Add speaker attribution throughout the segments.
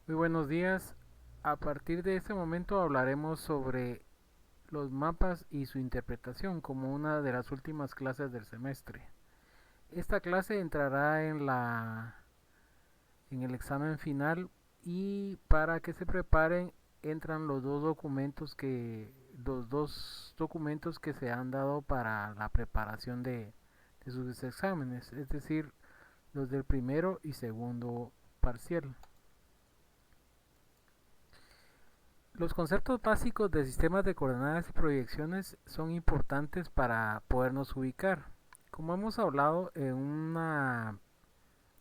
Speaker 1: Muy buenos días. A partir de este momento hablaremos sobre los mapas y su interpretación como una de las últimas clases del semestre. Esta clase entrará en el examen final y para que se preparen entran los dos documentos que se han dado para la preparación de sus exámenes, es decir, los del primero y segundo parcial. Los conceptos básicos de sistemas de coordenadas y proyecciones son importantes para podernos ubicar. Como hemos hablado en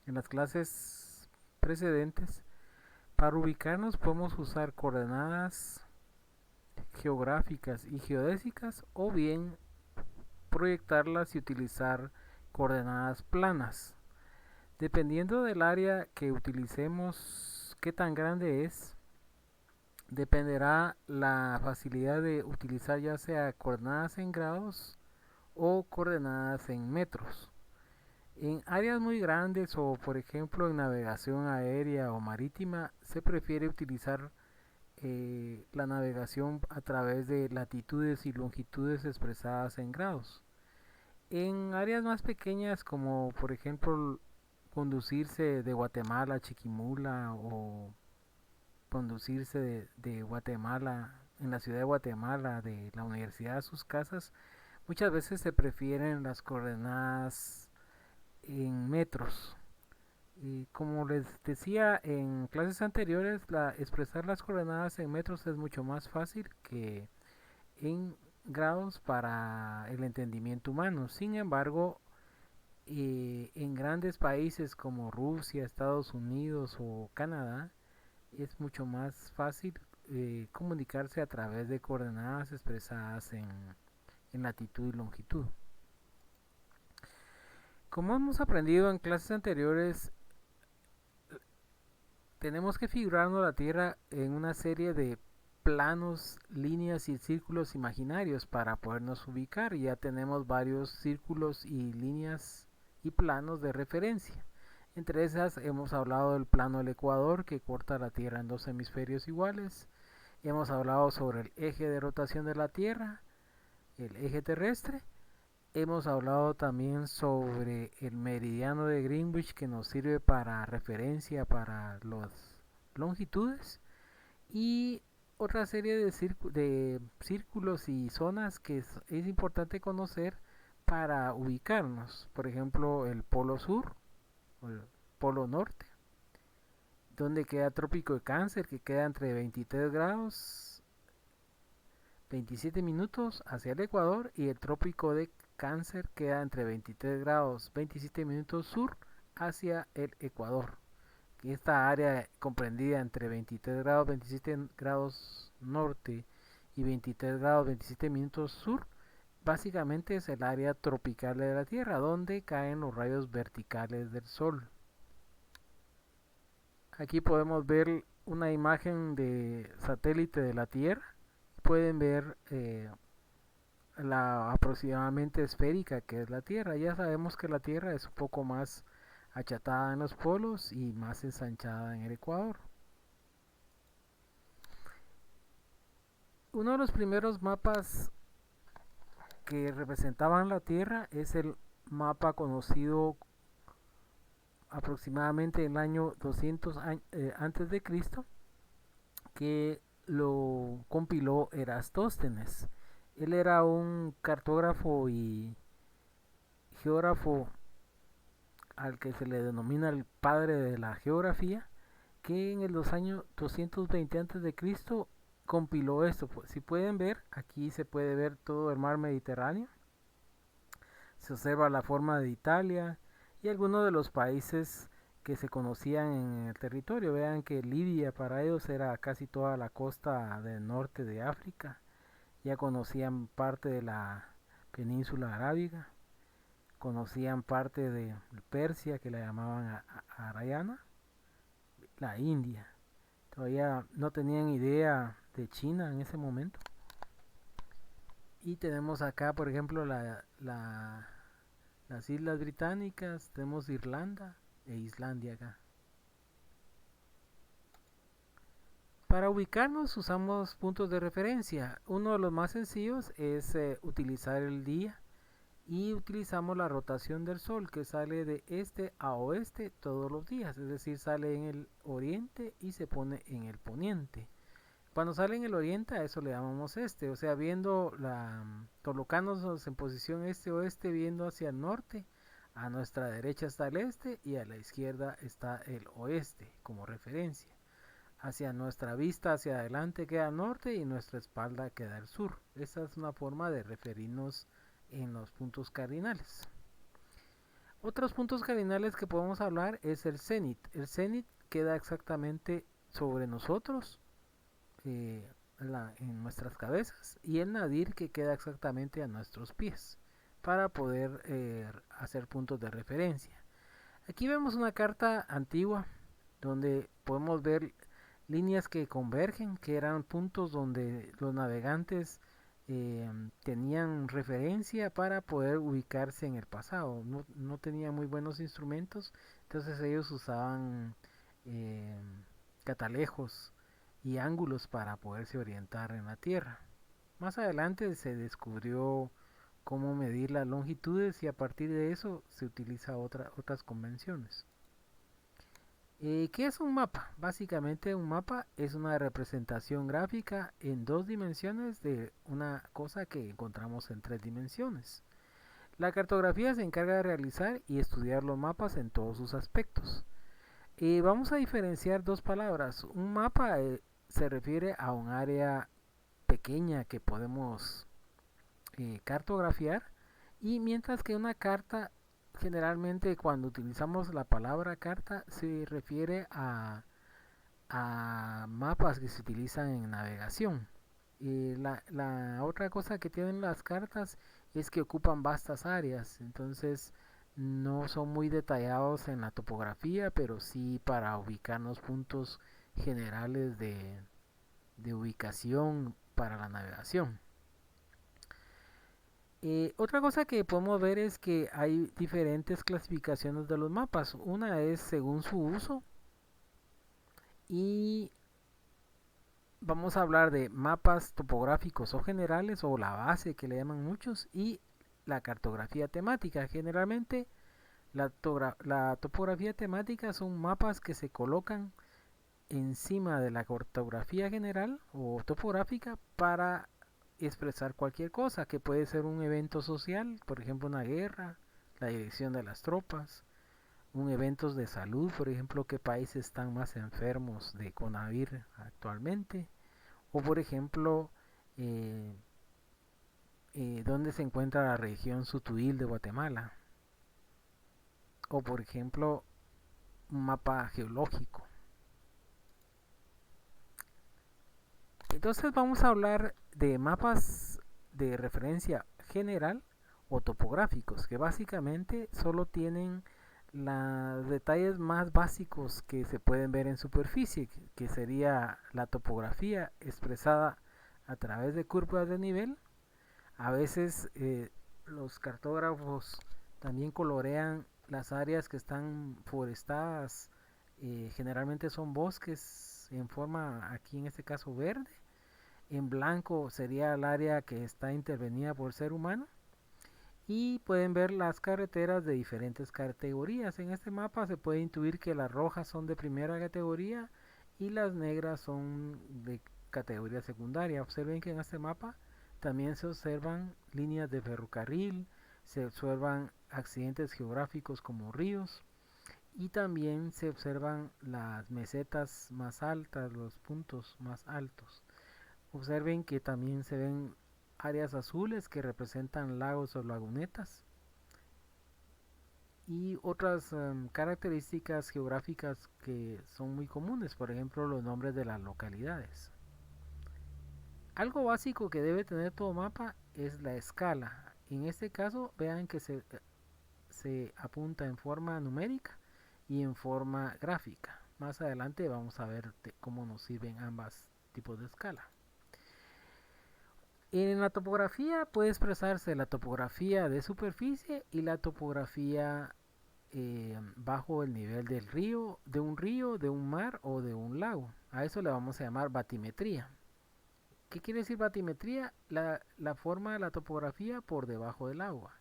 Speaker 1: las clases precedentes, para ubicarnos podemos usar coordenadas geográficas y geodésicas o bien proyectarlas y utilizar coordenadas planas. Dependiendo del área que utilicemos, qué tan grande es, dependerá la facilidad de utilizar ya sea coordenadas en grados o coordenadas en metros. En áreas muy grandes o por ejemplo en navegación aérea o marítima se prefiere utilizar la navegación a través de latitudes y longitudes expresadas en grados. En áreas más pequeñas como por ejemplo conducirse de Guatemala a Chiquimula o conducirse de Guatemala, en la ciudad de Guatemala, de la universidad a sus casas, muchas veces se prefieren las coordenadas en metros. Y como les decía en clases anteriores, expresar las coordenadas en metros es mucho más fácil que en grados para el entendimiento humano. Sin embargo, en grandes países como Rusia, Estados Unidos o Canadá, es mucho más fácil comunicarse a través de coordenadas expresadas en latitud y longitud. Como hemos aprendido en clases anteriores, tenemos que figurarnos la Tierra en una serie de planos, líneas y círculos imaginarios para podernos ubicar. Ya tenemos varios círculos y líneas y planos de referencia. Entre esas hemos hablado del plano del Ecuador que corta la Tierra en dos hemisferios iguales. Hemos hablado sobre el eje de rotación de la Tierra, el eje terrestre. Hemos hablado también sobre el meridiano de Greenwich que nos sirve para referencia para las longitudes y otra serie de círculos y zonas que es importante conocer para ubicarnos. Por ejemplo, el polo sur o el polo norte, donde queda Trópico de Cáncer, que queda entre 23 grados 27 minutos hacia el Ecuador, y el Trópico de Cáncer queda entre 23 grados 27 minutos sur hacia el Ecuador. Esta área comprendida entre 23 grados 27 grados norte y 23 grados 27 minutos sur básicamente es el área tropical de la Tierra donde caen los rayos verticales del Sol. Aquí podemos ver una imagen de satélite de la Tierra. Pueden ver la aproximadamente esférica que es la Tierra. Ya sabemos que la Tierra es un poco más achatada en los polos y más ensanchada en el Ecuador. Uno de los primeros mapas que representaban la Tierra es el mapa conocido aproximadamente en el año 200 antes de Cristo, que lo compiló Erastóstenes. Él era un cartógrafo y geógrafo al que se le denomina el padre de la geografía, que en los años 220 antes de Cristo compiló esto. Si pueden ver, aquí se puede ver todo el mar Mediterráneo, se observa la forma de Italia y algunos de los países que se conocían en el territorio. Vean que Libia para ellos era casi toda la costa del norte de África, ya conocían parte de la península arábiga, conocían parte de Persia que la llamaban Arayana, la India. Todavía no tenían idea de China en ese momento. Y tenemos acá, por ejemplo, las Islas Británicas, tenemos Irlanda e Islandia acá. Para ubicarnos usamos puntos de referencia. Uno de los más sencillos es utilizar el día y utilizamos la rotación del sol que sale de este a oeste todos los días, es decir, sale en el oriente y se pone en el poniente. Cuando sale en el oriente a eso le llamamos este, o sea, colocándonos en posición este-oeste, viendo hacia el norte, a nuestra derecha está el este y a la izquierda está el oeste como referencia. Hacia nuestra vista hacia adelante queda el norte y nuestra espalda queda el sur. Esa es una forma de referirnos en los puntos cardinales. Otros puntos cardinales que podemos hablar es el cenit. El cenit queda exactamente sobre nosotros, en nuestras cabezas, y el nadir que queda exactamente a nuestros pies para poder hacer puntos de referencia. Aquí vemos una carta antigua donde podemos ver líneas que convergen, que eran puntos donde los navegantes tenían referencia para poder ubicarse en el pasado. No tenían muy buenos instrumentos, entonces ellos usaban eh, catalejos y ángulos para poderse orientar en la Tierra. Más adelante se descubrió cómo medir las longitudes y a partir de eso se utiliza otras convenciones. ¿Qué es un mapa? Básicamente un mapa es una representación gráfica en dos dimensiones de una cosa que encontramos en tres dimensiones. La cartografía se encarga de realizar y estudiar los mapas en todos sus aspectos. Vamos a diferenciar dos palabras. Un mapa se refiere a un área pequeña que podemos cartografiar, y mientras que una carta, generalmente cuando utilizamos la palabra carta se refiere a mapas que se utilizan en navegación. La otra cosa que tienen las cartas es que ocupan vastas áreas, entonces no son muy detallados en la topografía, pero sí para ubicarnos puntos generales de ubicación para la navegación. Otra cosa que podemos ver es que hay diferentes clasificaciones de los mapas. Una es según su uso y vamos a hablar de mapas topográficos o generales, o la base que le llaman muchos, y la cartografía temática. Generalmente la topografía temática son mapas que se colocan encima de la cartografía general o topográfica para expresar cualquier cosa, que puede ser un evento social, por ejemplo una guerra, la dirección de las tropas, un evento de salud, por ejemplo qué países están más enfermos de coronavirus actualmente, o por ejemplo dónde se encuentra la región Sutuil de Guatemala, o por ejemplo un mapa geológico. Entonces vamos a hablar de mapas de referencia general o topográficos, que básicamente solo tienen los detalles más básicos que se pueden ver en superficie, que sería la topografía expresada a través de curvas de nivel. A veces los cartógrafos también colorean las áreas que están forestadas, generalmente son bosques en forma, aquí en este caso verde. En blanco sería el área que está intervenida por el ser humano. Y pueden ver las carreteras de diferentes categorías. En este mapa se puede intuir que las rojas son de primera categoría y las negras son de categoría secundaria. Observen que en este mapa también se observan líneas de ferrocarril, se observan accidentes geográficos como ríos, y también se observan las mesetas más altas, los puntos más altos. Observen que también se ven áreas azules que representan lagos o lagunetas, y otras características geográficas que son muy comunes, por ejemplo los nombres de las localidades. Algo básico que debe tener todo mapa es la escala. En este caso vean que se apunta en forma numérica y en forma gráfica. Más adelante vamos a ver cómo nos sirven ambos tipos de escala. En la topografía puede expresarse la topografía de superficie y la topografía bajo el nivel del río, de un mar o de un lago. A eso le vamos a llamar batimetría. ¿Qué quiere decir batimetría? La forma de la topografía por debajo del agua.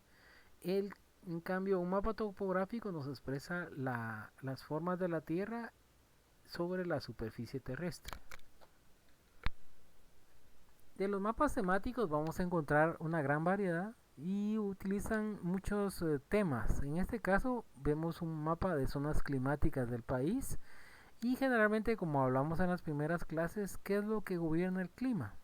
Speaker 1: En cambio, un mapa topográfico nos expresa las formas de la Tierra sobre la superficie terrestre. De los mapas temáticos vamos a encontrar una gran variedad y utilizan muchos temas. En este caso vemos un mapa de zonas climáticas del país y generalmente, como hablamos en las primeras clases, ¿qué es lo que gobierna el clima?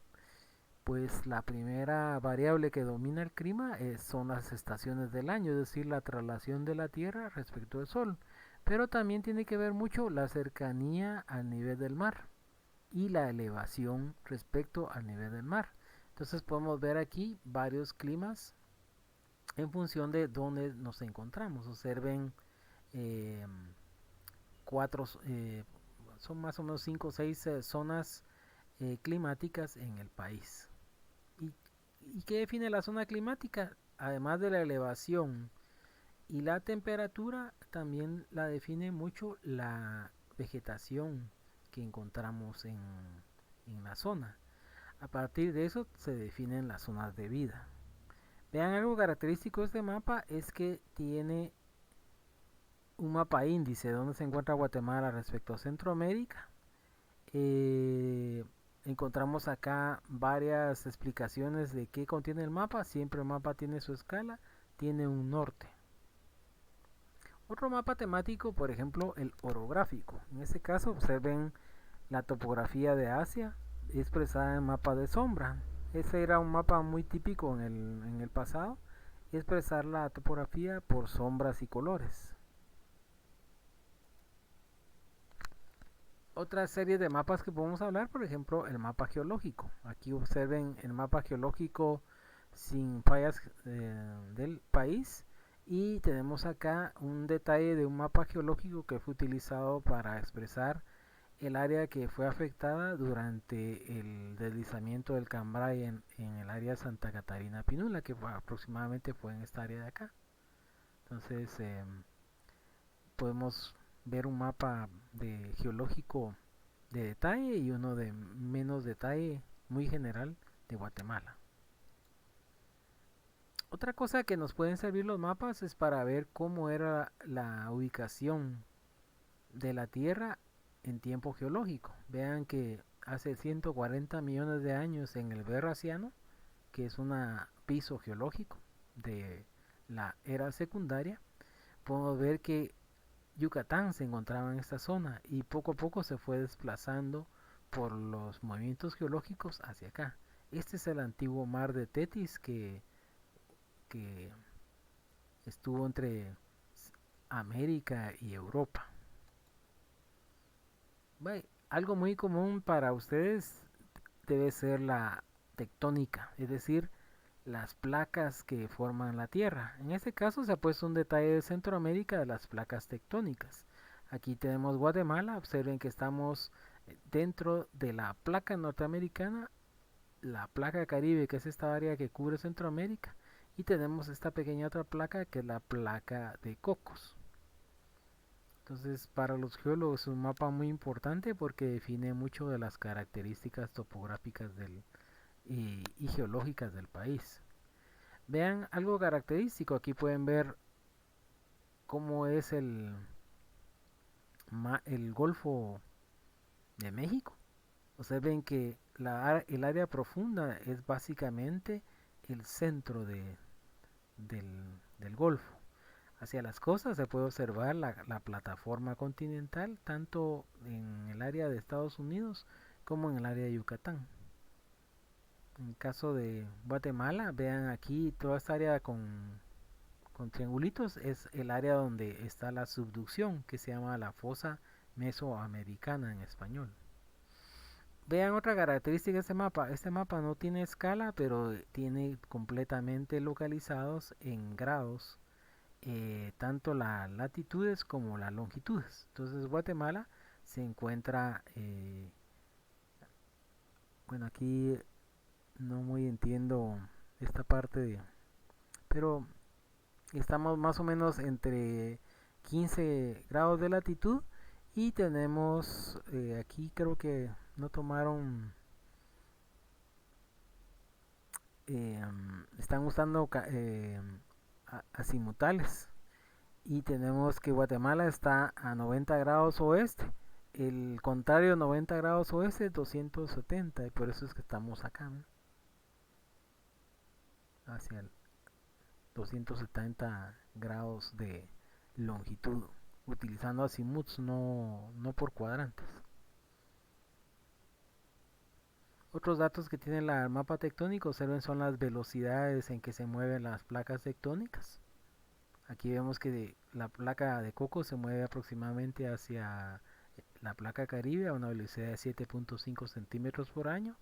Speaker 1: Pues la primera variable que domina el clima son las estaciones del año, es decir, la traslación de la Tierra respecto al Sol. Pero también tiene que ver mucho la cercanía al nivel del mar y la elevación respecto al nivel del mar. Entonces podemos ver aquí varios climas en función de dónde nos encontramos. Observen eh, cuatro, son más o menos 5 o 6 zonas climáticas en el país. ¿Y, ¿Y qué define la zona climática? Además de la elevación y la temperatura, también la define mucho la vegetación que encontramos en la zona. A partir de eso se definen las zonas de vida. Vean, algo característico de este mapa es que tiene un mapa índice donde se encuentra Guatemala respecto a Centroamérica. Encontramos acá varias explicaciones de qué contiene el mapa. Siempre el mapa tiene su escala, tiene un norte. Otro mapa temático, por ejemplo, el orográfico. En este caso observen la topografía de Asia expresada en mapa de sombra. Ese era un mapa muy típico en el pasado, expresar la topografía por sombras y colores. Otra serie de mapas que podemos hablar, por ejemplo, el mapa geológico. Aquí observen el mapa geológico sin fallas del país. Y tenemos acá un detalle de un mapa geológico que fue utilizado para expresar el área que fue afectada durante el deslizamiento del Cambrai en el área de Santa Catarina Pinula, que aproximadamente fue en esta área de acá. Entonces podemos ver un mapa de geológico de detalle y uno de menos detalle, muy general, de Guatemala. Otra cosa que nos pueden servir los mapas es para ver cómo era la ubicación de la Tierra en tiempo geológico. Vean que hace 140 millones de años en el Verraciano, que es un piso geológico de la era secundaria, podemos ver que Yucatán se encontraba en esta zona y poco a poco se fue desplazando por los movimientos geológicos hacia acá. Este es el antiguo mar de Tetis que estuvo entre América y Europa. Bueno, algo muy común para ustedes debe ser la tectónica, es decir, las placas que forman la Tierra. En este caso se ha puesto un detalle de Centroamérica de las placas tectónicas. Aquí tenemos Guatemala, observen que estamos dentro de la placa norteamericana, la placa caribe, que es esta área que cubre Centroamérica, y tenemos esta pequeña otra placa que es la placa de Cocos. Entonces, para los geólogos es un mapa muy importante porque define mucho de las características topográficas y geológicas del país. Vean algo característico, aquí pueden ver cómo es el Golfo de México. Observen que el área profunda es básicamente el centro del Golfo. Hacia las costas se puede observar la plataforma continental tanto en el área de Estados Unidos como en el área de Yucatán. En el caso de Guatemala, vean aquí toda esta área con triangulitos es el área donde está la subducción, que se llama la fosa mesoamericana en español. Vean otra característica de este mapa. Este mapa no tiene escala, pero tiene completamente localizados en grados tanto las latitudes como las longitudes. Entonces Guatemala se encuentra, bueno, aquí no muy entiendo esta parte pero estamos más o menos entre 15 grados de latitud. Y tenemos aquí creo que no tomaron, están usando azimutales. Y tenemos que Guatemala está a 90 grados oeste. El contrario 90 grados oeste es 270 y por eso es que estamos acá, ¿no? Hacia el 270 grados de longitud, utilizando azimuts, no por cuadrantes. Otros datos que tiene el mapa tectónico, observen, son las velocidades en que se mueven las placas tectónicas. Aquí vemos que la placa de Coco se mueve aproximadamente hacia la placa Caribe a una velocidad de 7.5 centímetros por año.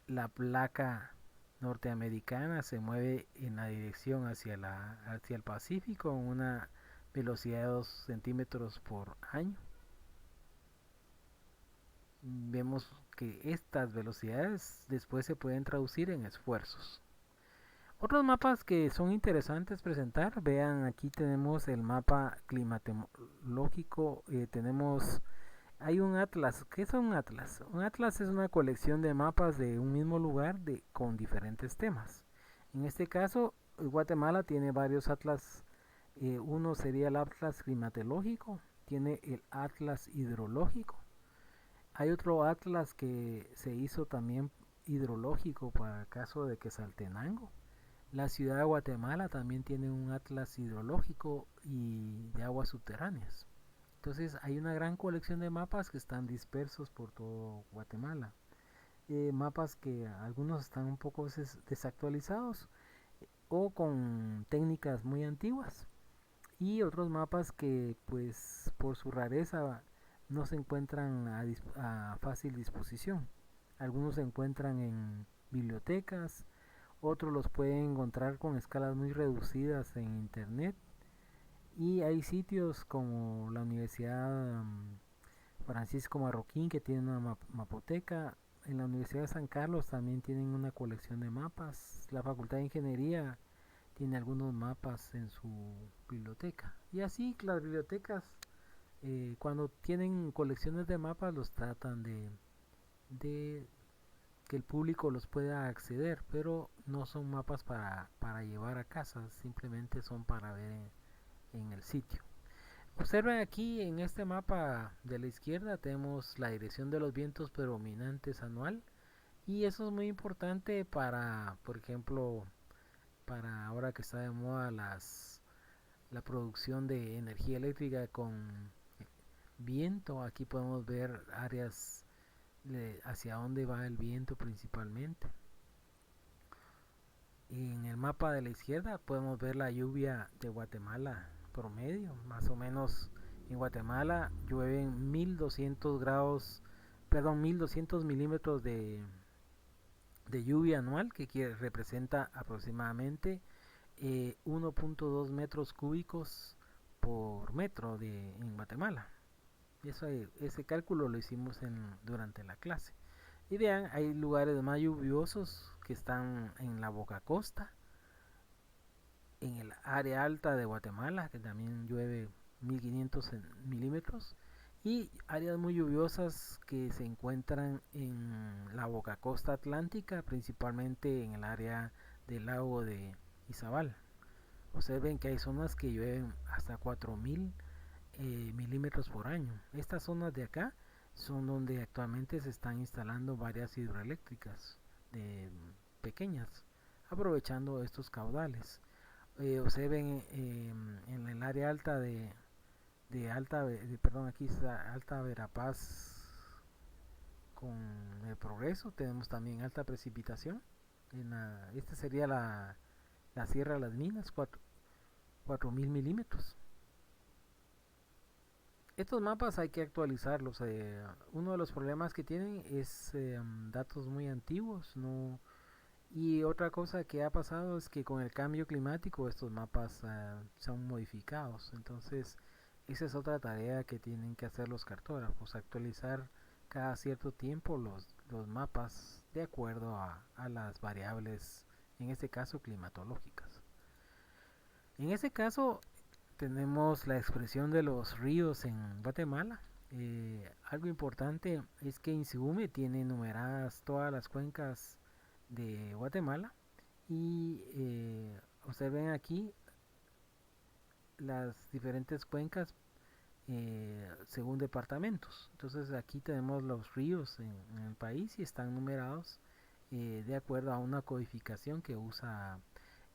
Speaker 1: La placa norteamericana se mueve en la dirección hacia el Pacífico a una velocidad de 2 centímetros por año. Vemos que estas velocidades después se pueden traducir en esfuerzos. Otros mapas que son interesantes presentar, vean, aquí tenemos el mapa climatológico, hay un atlas. ¿Qué es un atlas? Un atlas es una colección de mapas de un mismo lugar con diferentes temas. En este caso, Guatemala tiene varios atlas. Uno sería el atlas climatológico, tiene el atlas hidrológico. Hay otro atlas que se hizo también hidrológico para el caso de Quetzaltenango. La ciudad de Guatemala también tiene un atlas hidrológico y de aguas subterráneas. Entonces hay una gran colección de mapas que están dispersos por todo Guatemala. Mapas que algunos están un poco desactualizados o con técnicas muy antiguas. Y otros mapas que pues por su rareza no se encuentran a fácil disposición. Algunos se encuentran en bibliotecas, otros los pueden encontrar con escalas muy reducidas en internet. Y hay sitios como la Universidad Francisco Marroquín, que tiene una mapoteca. En la Universidad de San Carlos también tienen una colección de mapas. La Facultad de Ingeniería tiene algunos mapas en su biblioteca. Y así las bibliotecas, cuando tienen colecciones de mapas, los tratan de que el público los pueda acceder, pero no son mapas para llevar a casa, simplemente son para ver en el sitio. Observen aquí en este mapa de la izquierda tenemos la dirección de los vientos predominantes anual, y eso es muy importante para, por ejemplo, para ahora que está de moda la producción de energía eléctrica con viento. Aquí podemos ver áreas hacia dónde va el viento principalmente. En el mapa de la izquierda podemos ver la lluvia de Guatemala promedio. Más o menos en Guatemala llueven 1200 milímetros de lluvia anual, que representa aproximadamente 1.2 metros cúbicos por metro en Guatemala. Ese cálculo lo hicimos durante la clase. Y vean, hay lugares más lluviosos que están en la Boca Costa, en el área alta de Guatemala, que también llueve 1500 milímetros, y áreas muy lluviosas que se encuentran en la Boca Costa Atlántica, principalmente en el área del lago de Izabal. Observen que hay zonas que llueven hasta 4000 milímetros por año. Estas zonas de acá son donde actualmente se están instalando varias hidroeléctricas pequeñas, aprovechando estos caudales. Observen en el área alta aquí está Alta Verapaz con el Progreso, tenemos también alta precipitación. Esta sería la Sierra de las Minas, 4000 milímetros. Estos mapas hay que actualizarlos. Uno de los problemas que tienen es datos muy antiguos. No. Y otra cosa que ha pasado es que con el cambio climático estos mapas son modificados. Entonces esa es otra tarea que tienen que hacer los cartógrafos, actualizar cada cierto tiempo los mapas de acuerdo a las variables, en este caso climatológicas. En este caso Tenemos la expresión de los ríos en Guatemala. Algo importante es que Insibume tiene numeradas todas las cuencas de Guatemala y observen aquí las diferentes cuencas según departamentos. Entonces aquí tenemos los ríos en el país y están numerados de acuerdo a una codificación que usa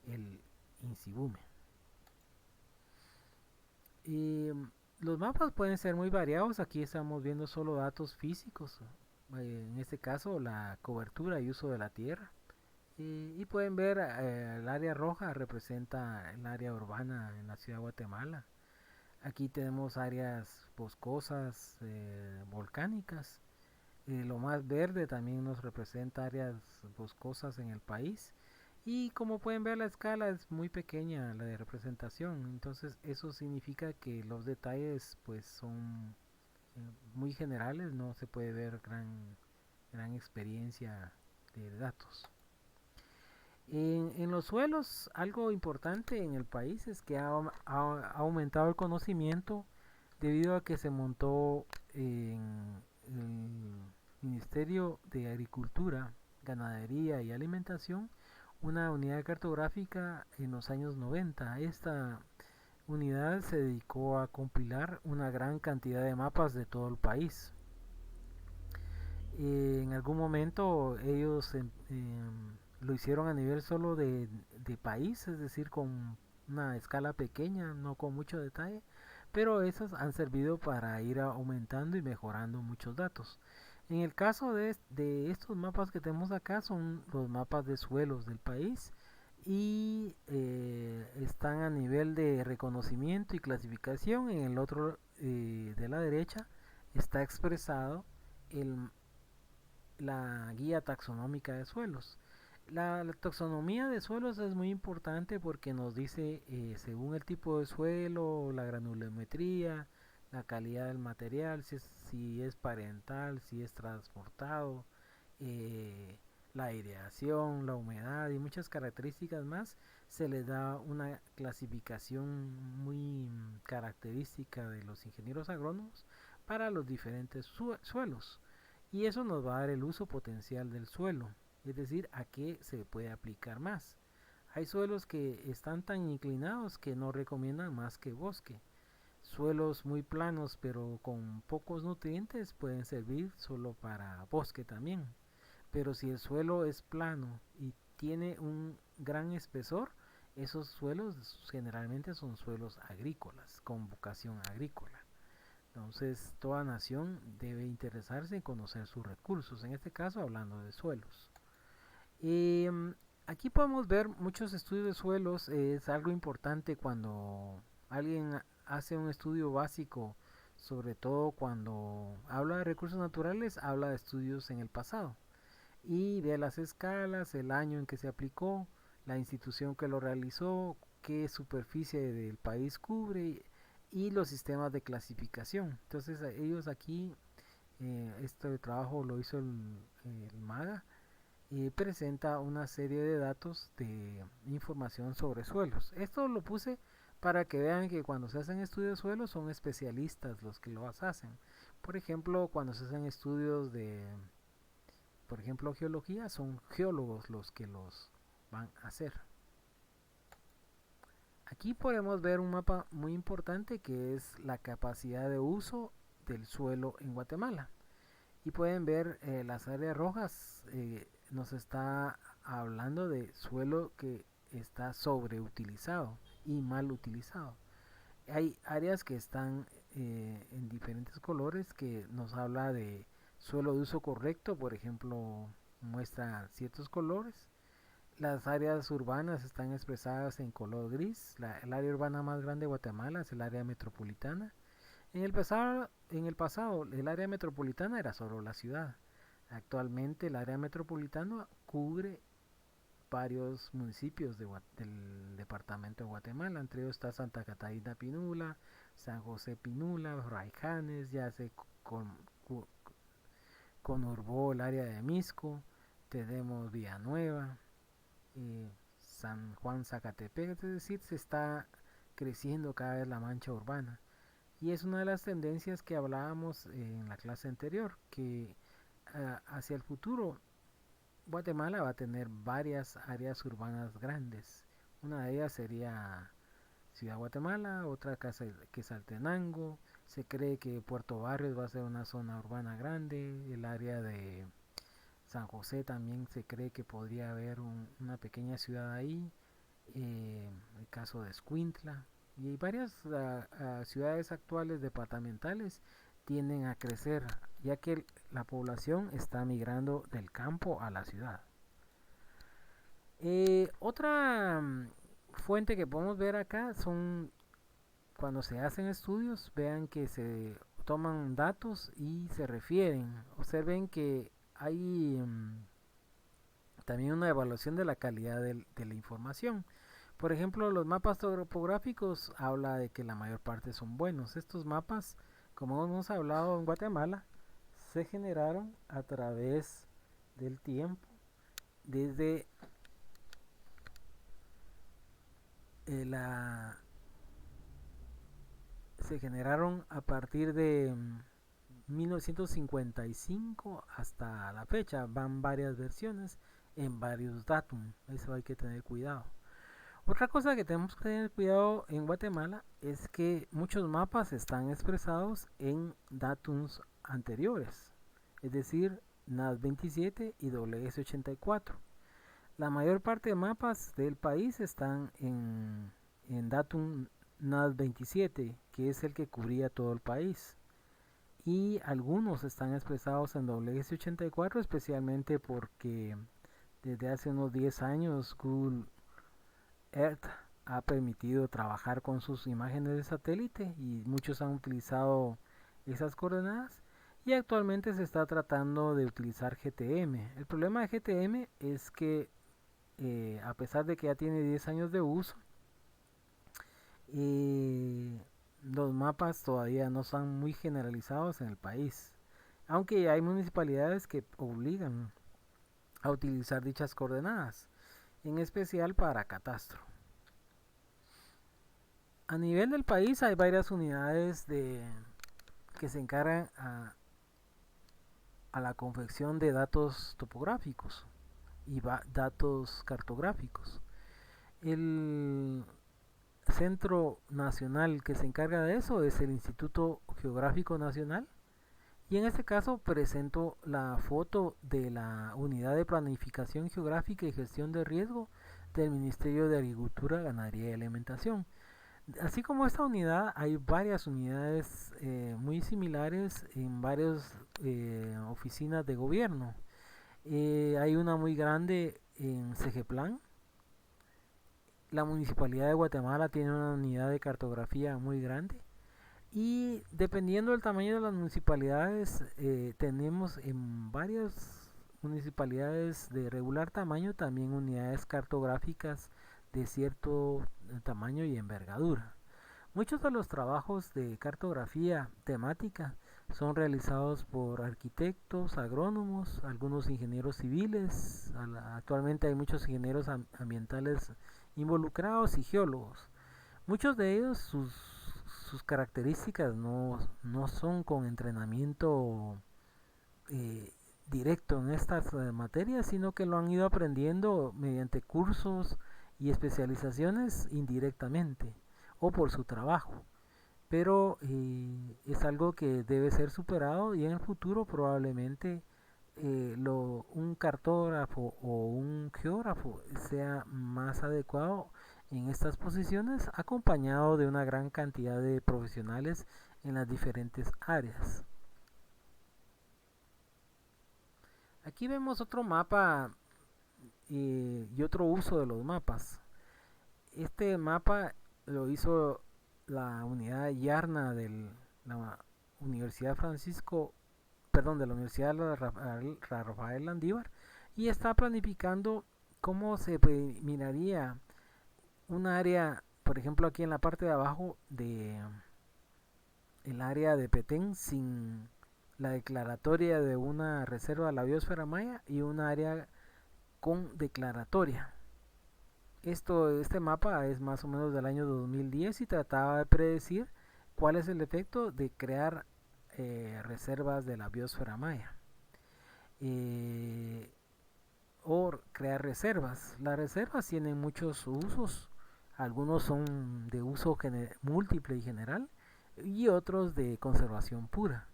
Speaker 1: el Insibume. Y los mapas pueden ser muy variados. Aquí estamos viendo solo datos físicos. En este caso, la cobertura y uso de la tierra. Y pueden ver el área roja representa el área urbana en la ciudad de Guatemala. Aquí tenemos áreas boscosas, volcánicas. Lo más verde también nos representa áreas boscosas en el país. Y como pueden ver, la escala es muy pequeña, la de representación. Entonces eso significa que los detalles pues son muy generales, no se puede ver gran experiencia de datos. En los suelos, algo importante en el país es que ha aumentado el conocimiento debido a que se montó en el Ministerio de Agricultura, Ganadería y Alimentación una unidad cartográfica en los años 90. Esta unidad se dedicó a compilar una gran cantidad de mapas de todo el país. En algún momento ellos lo hicieron a nivel solo de país, es decir, con una escala pequeña, no con mucho detalle, pero esas han servido para ir aumentando y mejorando muchos datos. En el caso de estos mapas que tenemos acá son los mapas de suelos del país y están a nivel de reconocimiento y clasificación. En el otro de la derecha está expresado el la guía taxonómica de suelos. La taxonomía de suelos es muy importante porque nos dice según el tipo de suelo, la granulometría, la calidad del material, si es parental, si es transportado, la aireación, la humedad y muchas características más, se le da una clasificación muy característica de los ingenieros agrónomos para los diferentes suelos. Y eso nos va a dar el uso potencial del suelo, es decir, a qué se puede aplicar más. Hay suelos que están tan inclinados que no recomiendan más que bosque. Suelos muy planos pero con pocos nutrientes pueden servir solo para bosque también. Pero si el suelo es plano y tiene un gran espesor, esos suelos generalmente son suelos agrícolas, con vocación agrícola. Entonces, toda nación debe interesarse en conocer sus recursos, en este caso hablando de suelos. Eh, Aquí podemos ver muchos estudios de suelos, es algo importante cuando alguien hace un estudio básico, sobre todo cuando habla de recursos naturales, habla de estudios en el pasado y ve las escalas, el año en que se aplicó, la institución que lo realizó, qué superficie del país cubre y los sistemas de clasificación. Entonces ellos aquí, este trabajo lo hizo el MAGA y presenta una serie de datos de información sobre suelos. Esto lo puse para que vean que cuando se hacen estudios de suelos son especialistas los que lo hacen. Por ejemplo, cuando se hacen estudios de, por ejemplo, geología, son geólogos los que los van a hacer. Aquí podemos ver un mapa muy importante que es la capacidad de uso del suelo en Guatemala. Y pueden ver las áreas rojas, nos está hablando de suelo que está sobreutilizado y mal utilizado. Hay áreas que están en diferentes colores que nos habla de suelo de uso correcto, por ejemplo, muestra ciertos colores. Las áreas urbanas están expresadas en color gris. El área urbana más grande de Guatemala es el área metropolitana. En el pasado, el área metropolitana era solo la ciudad. Actualmente el área metropolitana cubre varios municipios del departamento de Guatemala. Entre ellos está Santa Catarina Pinula, San José Pinula, Raijanes, ya se conurbó el área de Misco, tenemos Villanueva, San Juan Zacatepec, es decir, se está creciendo cada vez la mancha urbana. Y es una de las tendencias que hablábamos en la clase anterior, que hacia el futuro Guatemala va a tener varias áreas urbanas grandes. Una de ellas sería Ciudad Guatemala, otra que es Altenango. Se cree que Puerto Barrios va a ser una zona urbana grande. El área de San José también se cree que podría haber una pequeña ciudad ahí. El caso de Escuintla. Y hay varias ciudades actuales departamentales tienden a crecer, ya que la población está migrando del campo a la ciudad. Otra fuente que podemos ver acá son cuando se hacen estudios, vean que se toman datos y se refieren. Observen que hay también una evaluación de la calidad de la información. Por ejemplo, los mapas topográficos habla de que la mayor parte son buenos. Estos mapas, como hemos hablado en Guatemala, se generaron a través del tiempo, desde se generaron a partir de 1955 hasta la fecha. Van varias versiones en varios datos. Eso hay que tener cuidado. Otra cosa que tenemos que tener cuidado en Guatemala es que muchos mapas están expresados en datums anteriores, es decir, NAS 27 y WS84. La mayor parte de mapas del país están en datum NAS 27, que es el que cubría todo el país. Y algunos están expresados en WS84, especialmente porque desde hace unos 10 años Google Earth ha permitido trabajar con sus imágenes de satélite y muchos han utilizado esas coordenadas, y actualmente se está tratando de utilizar GTM. El problema de GTM es que a pesar de que ya tiene 10 años de uso, los mapas todavía no están muy generalizados en el país, aunque hay municipalidades que obligan a utilizar dichas coordenadas, en especial para catastro. A nivel del país hay varias unidades que se encargan a la confección de datos topográficos y datos cartográficos. El centro nacional que se encarga de eso es el Instituto Geográfico Nacional, y en este caso presento la foto de la Unidad de Planificación Geográfica y Gestión de Riesgo del Ministerio de Agricultura, Ganadería y Alimentación. Así como esta unidad, hay varias unidades muy similares en varias oficinas de gobierno. Hay una muy grande en Segeplan. La Municipalidad de Guatemala tiene una unidad de cartografía muy grande. Y dependiendo del tamaño de las municipalidades, tenemos en varias municipalidades de regular tamaño también unidades cartográficas de cierto tamaño y envergadura. Muchos de los trabajos de cartografía temática son realizados por arquitectos, agrónomos, algunos ingenieros civiles. Actualmente hay muchos ingenieros ambientales involucrados y geólogos. Muchos de ellos, sus características no son con entrenamiento directo en estas materias, sino que lo han ido aprendiendo mediante cursos y especializaciones indirectamente o por su trabajo. Pero es algo que debe ser superado, y en el futuro probablemente un cartógrafo o un geógrafo sea más adecuado en estas posiciones, acompañado de una gran cantidad de profesionales en las diferentes áreas. Aquí vemos otro mapa y otro uso de los mapas. Este mapa lo hizo la unidad Yarna de la Universidad de la Universidad Rafael Landívar, y está planificando cómo se miraría un área, por ejemplo aquí en la parte de abajo de el área de Petén, sin la declaratoria de una reserva de la biosfera maya, y un área con declaratoria. Este mapa es más o menos del año 2010 y trataba de predecir cuál es el efecto de crear reservas de la biosfera maya. Eh, o crear reservas. Las reservas tienen muchos usos. Algunos son de uso múltiple y general y otros de conservación pura.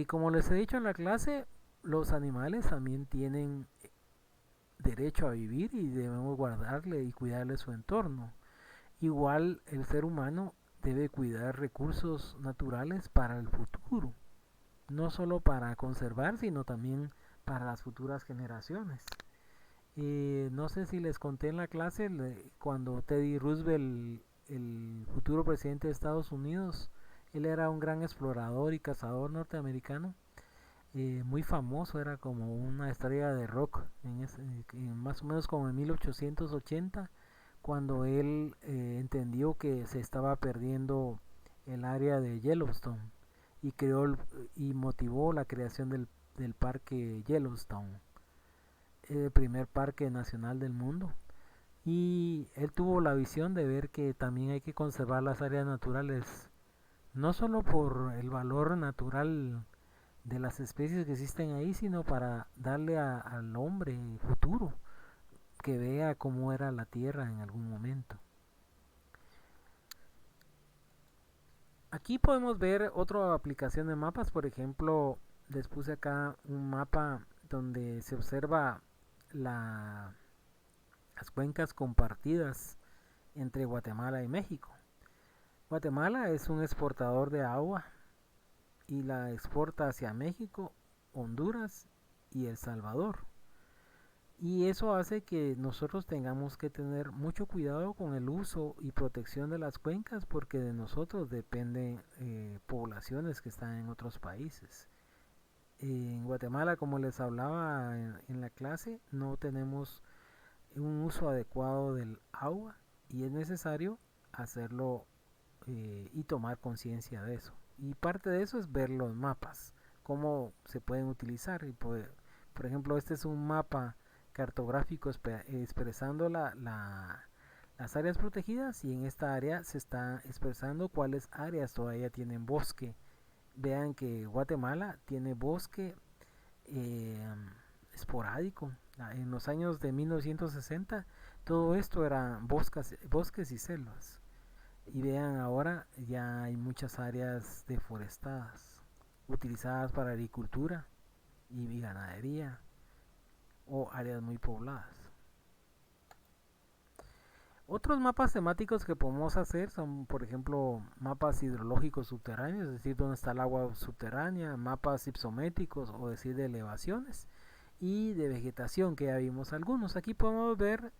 Speaker 1: Como les he dicho en la clase, los animales también tienen derecho a vivir y debemos guardarle y cuidarle su entorno. Igual el ser humano debe cuidar recursos naturales para el futuro, no solo para conservar, sino también para las futuras generaciones. No sé si les conté en la clase cuando Teddy Roosevelt, el futuro presidente de Estados Unidos, él era un gran explorador y cazador norteamericano, muy famoso, era como una estrella de rock, más o menos como en 1880, cuando él entendió que se estaba perdiendo el área de Yellowstone y creó y motivó la creación del parque Yellowstone, el primer parque nacional del mundo. Y él tuvo la visión de ver que también hay que conservar las áreas naturales, no solo por el valor natural de las especies que existen ahí, sino para darle al hombre futuro que vea cómo era la tierra en algún momento. Aquí podemos ver otra aplicación de mapas. Por ejemplo, les puse acá un mapa donde se observa las cuencas compartidas entre Guatemala y México. Guatemala es un exportador de agua y la exporta hacia México, Honduras y El Salvador. Y eso hace que nosotros tengamos que tener mucho cuidado con el uso y protección de las cuencas, porque de nosotros dependen poblaciones que están en otros países. En Guatemala, como les hablaba en la clase, no tenemos un uso adecuado del agua y es necesario hacerlo y tomar conciencia de eso. Y parte de eso es ver los mapas, cómo se pueden utilizar. Y por ejemplo, este es un mapa cartográfico expresando las áreas protegidas, y en esta área se está expresando cuáles áreas todavía tienen bosque. Vean que Guatemala tiene bosque eh, esporádico. En los años de 1960 todo esto era bosques y selvas. Y vean, ahora ya hay muchas áreas deforestadas, utilizadas para agricultura y ganadería, o áreas muy pobladas. Otros mapas temáticos que podemos hacer son, por ejemplo, mapas hidrológicos subterráneos, es decir, dónde está el agua subterránea, mapas ipsométricos, o decir, de elevaciones, y de vegetación, que ya vimos algunos. Aquí podemos ver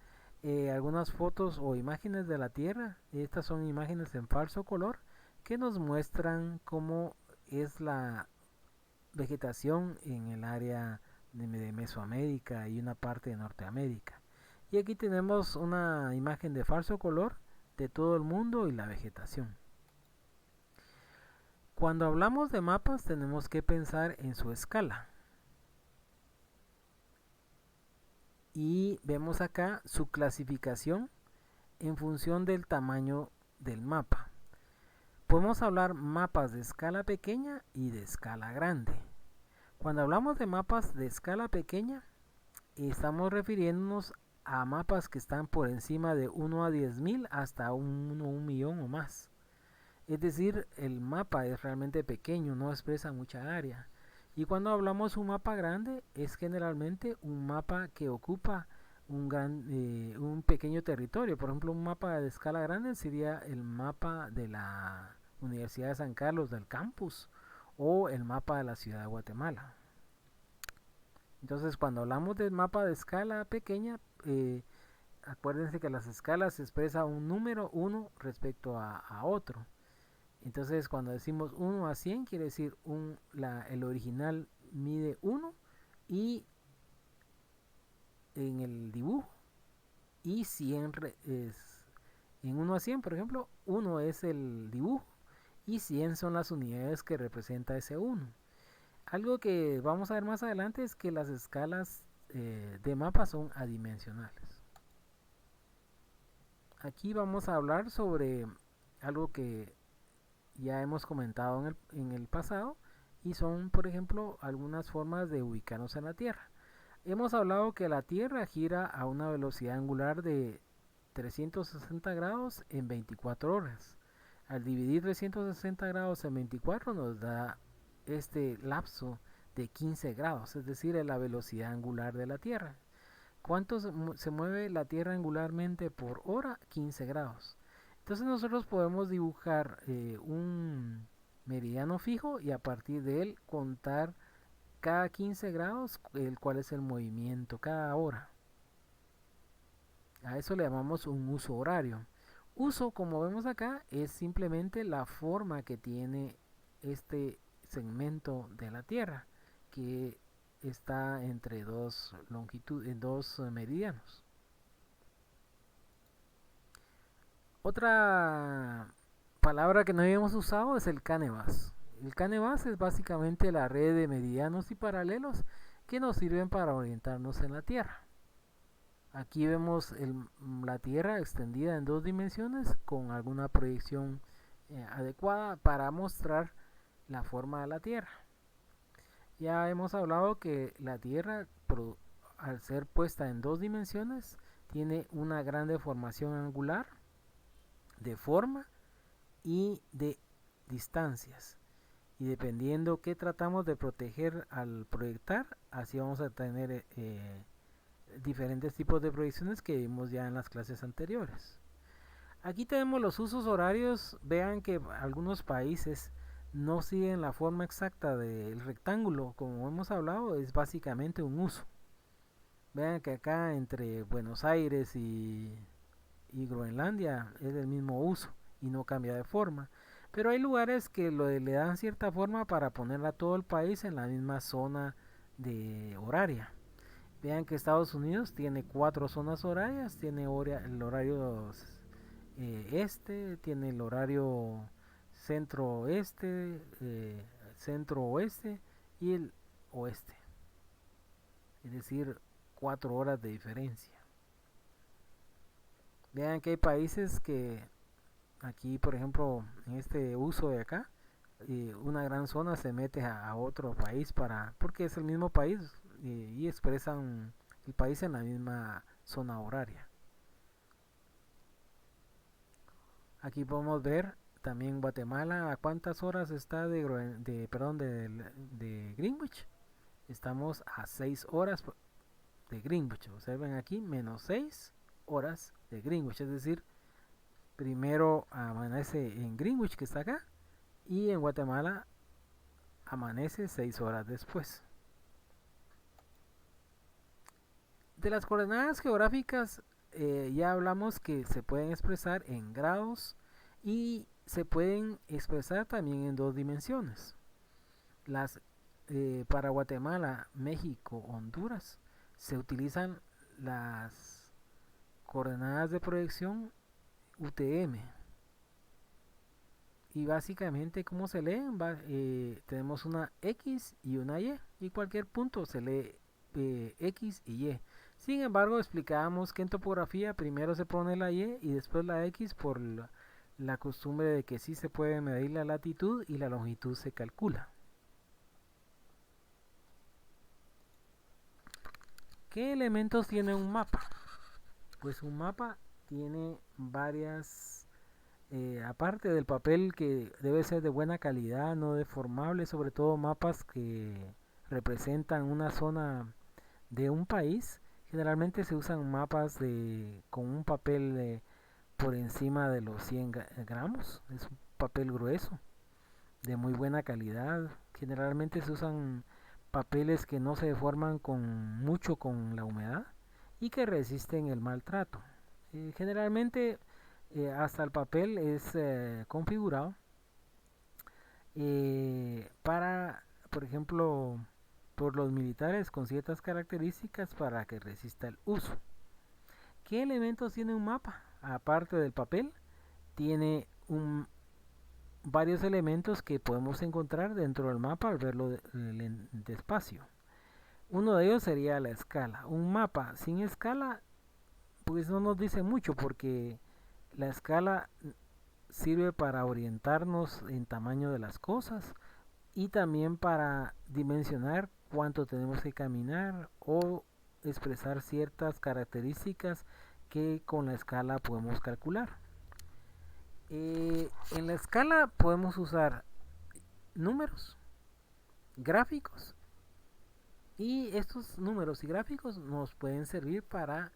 Speaker 1: algunas fotos o imágenes de la Tierra. Estas son imágenes en falso color que nos muestran cómo es la vegetación en el área de Mesoamérica y una parte de Norteamérica. Y aquí tenemos una imagen de falso color de todo el mundo y la vegetación. Cuando hablamos de mapas tenemos que pensar en su escala. Y vemos acá su clasificación en función del tamaño del mapa. Podemos hablar mapas de escala pequeña y de escala grande. Cuando hablamos de mapas de escala pequeña, estamos refiriéndonos a mapas que están por encima de 1 a 10.000 hasta 1 millón o más. Es decir, el mapa es realmente pequeño, no expresa mucha área. Y cuando hablamos un mapa grande, es generalmente un mapa que ocupa un pequeño territorio. Por ejemplo, un mapa de escala grande sería el mapa de la Universidad de San Carlos del campus, o el mapa de la ciudad de Guatemala. Entonces, cuando hablamos del mapa de escala pequeña, acuérdense que las escalas se expresa un número 1 respecto a otro. Entonces, cuando decimos 1 a 100, quiere decir el original mide 1 y en el dibujo, y 100 es en 1 a 100, por ejemplo, 1 es el dibujo y 100 son las unidades que representa ese 1. Algo que vamos a ver más adelante es que las escalas de mapa son adimensionales. Aquí vamos a hablar sobre algo que ya hemos comentado en el pasado y son, por ejemplo, algunas formas de ubicarnos en la Tierra. Hemos hablado que la Tierra gira a una velocidad angular de 360 grados en 24 horas. Al dividir 360 grados en 24 nos da este lapso de 15 grados, es decir, la velocidad angular de la Tierra. ¿Cuánto se mueve la Tierra angularmente por hora? 15 grados. Entonces nosotros podemos dibujar un meridiano fijo y a partir de él contar cada 15 grados el cual es el movimiento cada hora. A eso le llamamos un uso horario. Uso, como vemos acá, es simplemente la forma que tiene este segmento de la Tierra, que está entre dos meridianos. Otra palabra que no habíamos usado es el canevas. El canevas es básicamente la red de meridianos y paralelos que nos sirven para orientarnos en la Tierra. Aquí vemos la Tierra extendida en dos dimensiones con alguna proyección adecuada para mostrar la forma de la Tierra. Ya hemos hablado que la Tierra, al ser puesta en dos dimensiones, tiene una gran deformación angular de forma y de distancias. Y dependiendo qué tratamos de proteger al proyectar, así vamos a tener diferentes tipos de proyecciones que vimos ya en las clases anteriores. Aquí tenemos los usos horarios. Vean que algunos países no siguen la forma exacta del rectángulo. Como hemos hablado, es básicamente un uso. Vean que acá entre Buenos Aires y Groenlandia es el mismo uso y no cambia de forma. Pero hay lugares que le dan cierta forma para poner a todo el país en la misma zona de horaria. Vean que Estados Unidos tiene 4 zonas horarias, tiene el horario este, tiene el horario centro-este, centro-oeste y el oeste. Es decir, 4 horas de diferencia. Vean que hay países que aquí, por ejemplo, en este uso de acá, una gran zona se mete a otro país porque es el mismo país y expresan el país en la misma zona horaria. Aquí podemos ver también Guatemala a cuántas horas está de Greenwich. Estamos a 6 horas de Greenwich. Observen aquí, menos 6 horas de Greenwich. Es decir, primero amanece en Greenwich, que está acá, y en Guatemala amanece 6 horas después. De las coordenadas geográficas ya hablamos que se pueden expresar en grados y se pueden expresar también en dos dimensiones. Para Guatemala, México, Honduras se utilizan las coordenadas de proyección UTM. Y básicamente, ¿cómo se leen? Tenemos una X y una Y, y cualquier punto se lee X y Y. Sin embargo, explicábamos que en topografía primero se pone la Y y después la X por la costumbre de que sí se puede medir la latitud y la longitud se calcula. ¿Qué elementos tiene un mapa? Pues un mapa tiene varias, aparte del papel que debe ser de buena calidad, no deformable, sobre todo mapas que representan una zona de un país. Generalmente se usan mapas con un papel por encima de los 100 gramos, es un papel grueso, de muy buena calidad. Generalmente se usan papeles que no se deforman mucho con la humedad y que resisten el maltrato. Generalmente hasta el papel es configurado para, por ejemplo, por los militares con ciertas características para que resista el uso. ¿Qué elementos tiene un mapa? Aparte del papel, tiene varios elementos que podemos encontrar dentro del mapa al verlo despacio. Uno de ellos sería la escala. Un mapa sin escala pues no nos dice mucho porque La escala sirve para orientarnos en tamaño de las cosas y también para dimensionar cuánto tenemos que caminar o expresar ciertas características que con la escala podemos calcular. En la escala podemos usar números, gráficos, y estos números y gráficos nos pueden servir para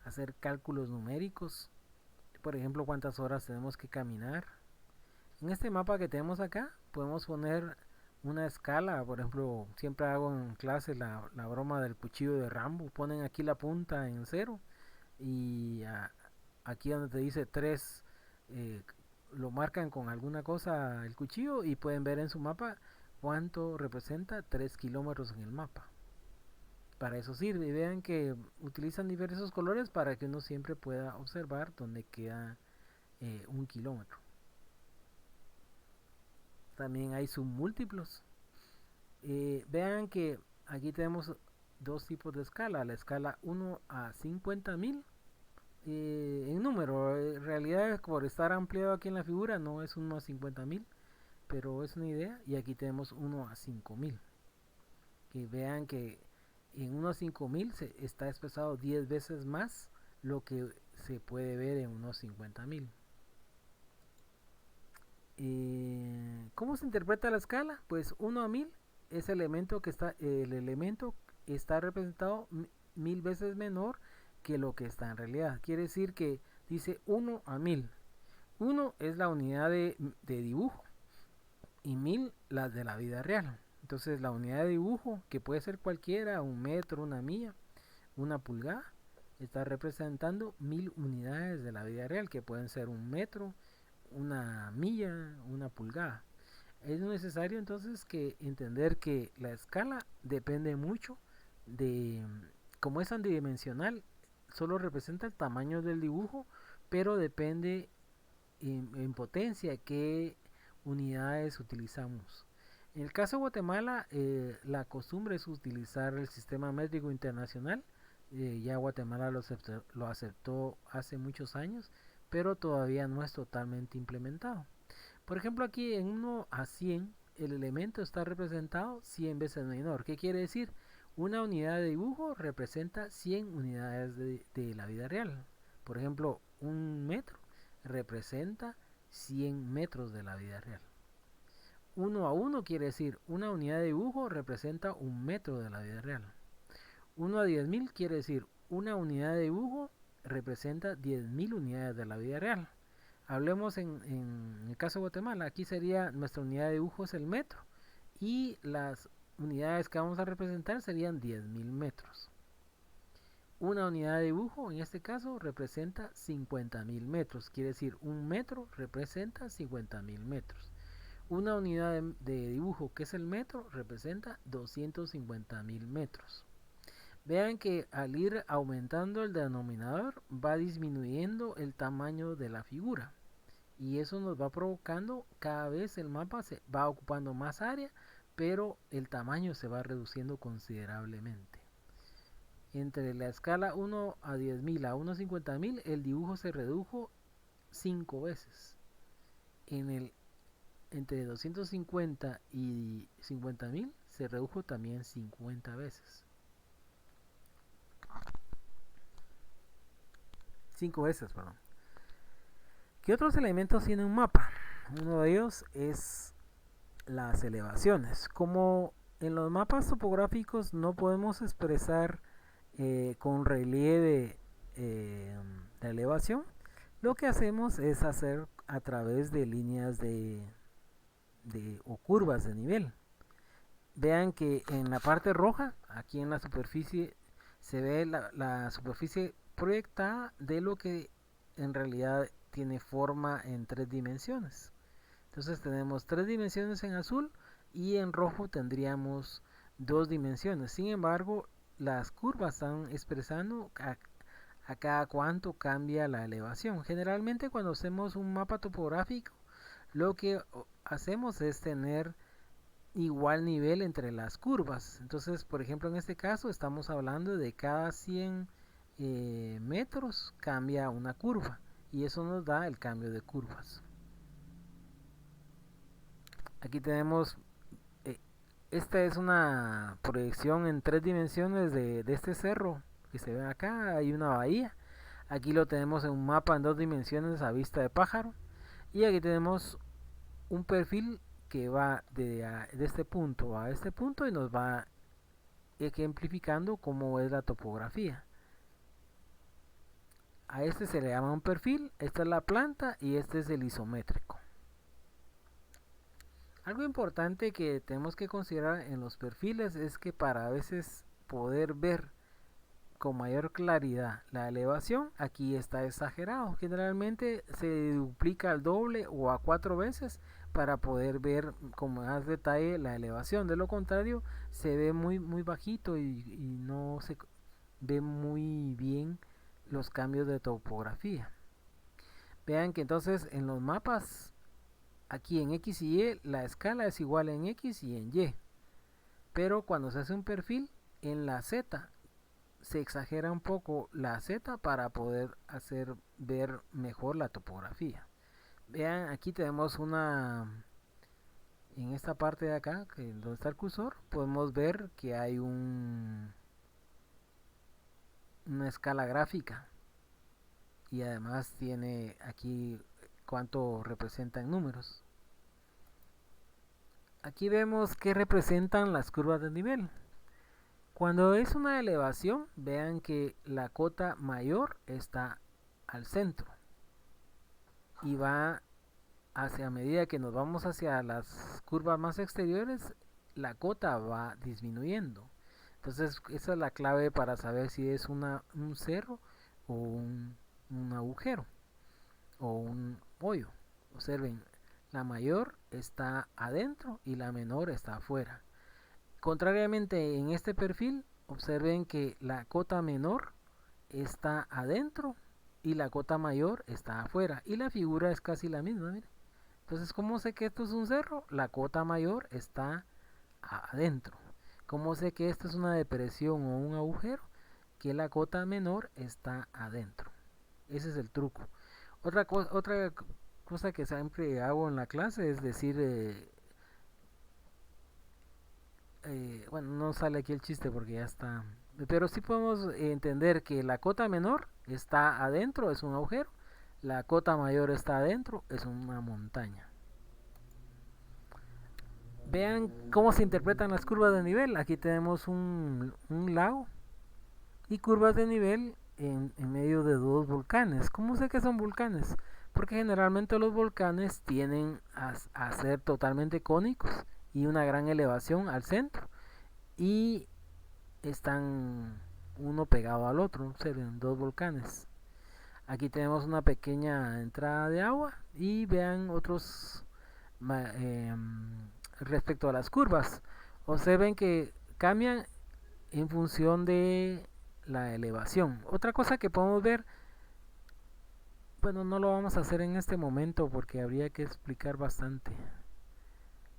Speaker 1: hacer cálculos numéricos. Por ejemplo, cuántas horas tenemos que caminar. En este mapa que tenemos acá podemos poner una escala. Por ejemplo, siempre hago en clase la broma del cuchillo de Rambo. Ponen aquí la punta en 0 y aquí donde te dice 3 lo marcan con alguna cosa el cuchillo y pueden ver en su mapa cuánto representa 3 kilómetros en el mapa. Para eso sirve. Y vean que utilizan diversos colores para que uno siempre pueda observar dónde queda 1 kilómetro. También hay submúltiplos. Vean que aquí tenemos dos tipos de escala. La escala 1 a 50.000 en número. En realidad, por estar ampliado aquí en la figura, no es 1 a 50.000, pero es una idea. Y aquí tenemos 1 a 5.000. Que vean que en 1 a 5.000 está expresado 10 veces más lo que se puede ver en unos 50.000. ¿Cómo se interpreta la escala? Pues 1 a 1000 es el elemento está representado 1000 veces menor que lo que está en realidad. Quiere decir que dice 1 a 1000. 1 es la unidad de dibujo y 1000 las de la vida real. Entonces la unidad de dibujo, que puede ser cualquiera, un metro, una milla, una pulgada, está representando 1000 unidades de la vida real, que pueden ser un metro, una milla, una pulgada. Es necesario entonces que entender que la escala depende mucho de, como es antidimensional, solo representa el tamaño del dibujo, pero depende en potencia qué unidades utilizamos. En el caso de Guatemala, la costumbre es utilizar el sistema métrico internacional. Ya Guatemala lo aceptó hace muchos años, pero todavía no es totalmente implementado. Por ejemplo, aquí en 1 a 100, el elemento está representado 100 veces menor. ¿Qué quiere decir? Una unidad de dibujo representa 100 unidades de la vida real. Por ejemplo, un metro representa 100 metros de la vida real. 1 a 1 quiere decir una unidad de dibujo representa un metro de la vida real. 1 a 10.000 quiere decir una unidad de dibujo representa 10.000 unidades de la vida real. Hablemos en el caso de Guatemala, aquí sería nuestra unidad de dibujo es el metro y las unidades que vamos a representar serían 10.000 metros. Una unidad de dibujo en este caso representa 50.000 metros, quiere decir un metro representa 50.000 metros. Una unidad de dibujo que es el metro representa 250.000 metros. Vean que al ir aumentando el denominador va disminuyendo el tamaño de la figura y eso nos va provocando cada vez el mapa se va ocupando más área, pero el tamaño se va reduciendo considerablemente. Entre la escala 1 a 10.000 a 1 a 50.000 el dibujo se redujo 5 veces. Entre 250 y 50.000 se redujo también 50 veces. 5 veces, perdón. ¿Qué otros elementos tiene un mapa? Uno de ellos es las elevaciones. Como en los mapas topográficos no podemos expresar con relieve la elevación, lo que hacemos es hacer a través de líneas o curvas de nivel. Vean que en la parte roja, aquí en la superficie, se ve la superficie proyectada de lo que en realidad tiene forma en 3 dimensiones. Entonces tenemos 3 dimensiones en azul y en rojo tendríamos 2 dimensiones. Sin embargo, las curvas están expresando a cada cuánto cambia la elevación. Generalmente cuando hacemos un mapa topográfico, lo que hacemos es tener igual nivel entre las curvas. Entonces, por ejemplo, en este caso estamos hablando de cada 100 metros cambia una curva, y eso nos da el cambio de curvas. Aquí tenemos, esta es una proyección en 3 dimensiones de este cerro que se ve acá. Hay una bahía. Aquí lo tenemos en un mapa en 2 dimensiones a vista de pájaro. Y aquí tenemos un perfil que va de este punto a este punto y nos va ejemplificando cómo es la topografía. A este se le llama un perfil, esta es la planta y este es el isométrico. Algo importante que tenemos que considerar en los perfiles es que para a veces poder ver con mayor claridad la elevación, aquí está exagerado. Generalmente se duplica al doble o a 4 veces para poder ver con más detalle la elevación. De lo contrario, se ve muy bajito y no se ve muy bien los cambios de topografía. Vean que entonces en los mapas, aquí en X y Y, la escala es igual en X y en Y. Pero cuando se hace un perfil, en la Z se exagera un poco la Z para poder hacer ver mejor la topografía. Vean, aquí tenemos en esta parte de acá, donde está el cursor, podemos ver que hay una escala gráfica. Y además tiene aquí cuánto representa en números. Aquí vemos que representan las curvas de nivel. Cuando es una elevación, vean que la cota mayor está al centro y va hacia medida que nos vamos hacia las curvas más exteriores, la cota va disminuyendo. Entonces esa es la clave para saber si es un cerro o un agujero o un hoyo. Observen, la mayor está adentro y la menor está afuera. Contrariamente en este perfil, observen que la cota menor está adentro y la cota mayor está afuera. Y la figura es casi la misma, miren. Entonces, ¿cómo sé que esto es un cerro? La cota mayor está adentro. ¿Cómo sé que esto es una depresión o un agujero? Que la cota menor está adentro. Ese es el truco. Otra cosa que siempre hago en la clase es decir, bueno, no sale aquí el chiste porque ya está, pero sí podemos entender que la cota menor está adentro, es un agujero, la cota mayor está adentro, es una montaña. Vean cómo se interpretan las curvas de nivel. Aquí tenemos un lago y curvas de nivel en medio de dos volcanes. ¿Cómo sé que son volcanes? Porque generalmente los volcanes tienden a ser totalmente cónicos y una gran elevación al centro. Y están uno pegado al otro, observen, dos volcanes. Aquí tenemos una pequeña entrada de agua y vean otros respecto a las curvas. Observen que cambian en función de la elevación. Otra cosa que podemos ver, bueno, no lo vamos a hacer en este momento porque habría que explicar bastante.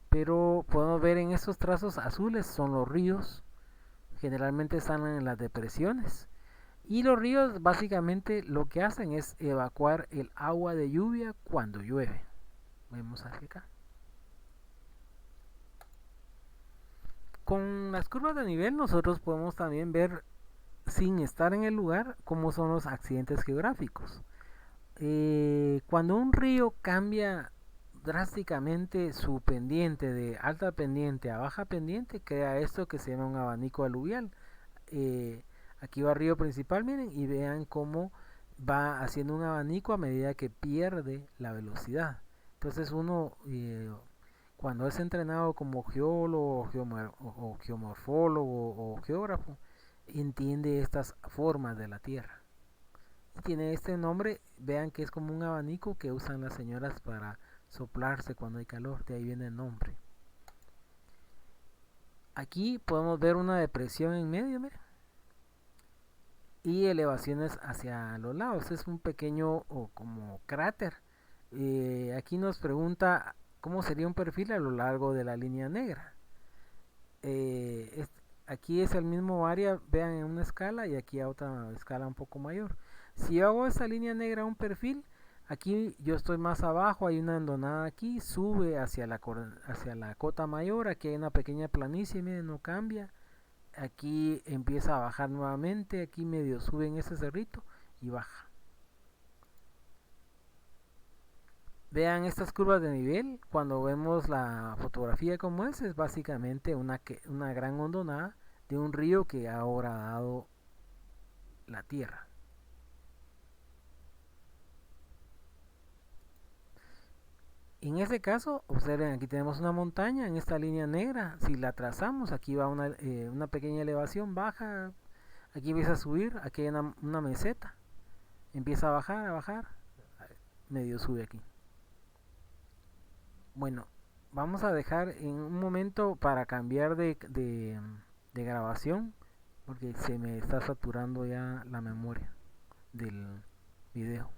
Speaker 1: Pero podemos ver en estos trazos azules son los ríos. Generalmente están en las depresiones. Y los ríos básicamente lo que hacen es evacuar el agua de lluvia cuando llueve. Vemos acá. Con las curvas de nivel nosotros podemos también ver, sin estar en el lugar, cómo son los accidentes geográficos. Cuando un río cambia drásticamente su pendiente de alta pendiente a baja pendiente, crea esto que se llama un abanico aluvial. Aquí va el río principal, miren, y vean cómo va haciendo un abanico a medida que pierde la velocidad. Entonces uno, cuando es entrenado como geólogo o geomorfólogo o geógrafo, entiende estas formas de la Tierra. Y tiene este nombre, vean que es como un abanico que usan las señoras para soplarse cuando hay calor, de ahí viene el nombre. Aquí podemos ver una depresión en medio, miren, y elevaciones hacia los lados. Es un pequeño o como cráter. Aquí nos pregunta cómo sería un perfil a lo largo de la línea negra. Aquí aquí es el mismo área, vean, en una escala y aquí a otra escala un poco mayor. Si yo hago esa línea negra un perfil, aquí yo estoy más abajo, hay una endonada aquí, sube hacia la cota mayor, aquí hay una pequeña planicie, miren, no cambia. Aquí empieza a bajar nuevamente, aquí medio sube en ese cerrito y baja. Vean estas curvas de nivel, cuando vemos la fotografía como es básicamente una gran hondonada de un río que ahora ha dado la tierra. En este caso, observen, aquí tenemos una montaña en esta línea negra. Si la trazamos, aquí va una pequeña elevación, baja, aquí empieza a subir, aquí hay una meseta, empieza a bajar, medio sube aquí. Bueno, vamos a dejar en un momento para cambiar de grabación, porque se me está saturando ya la memoria del video.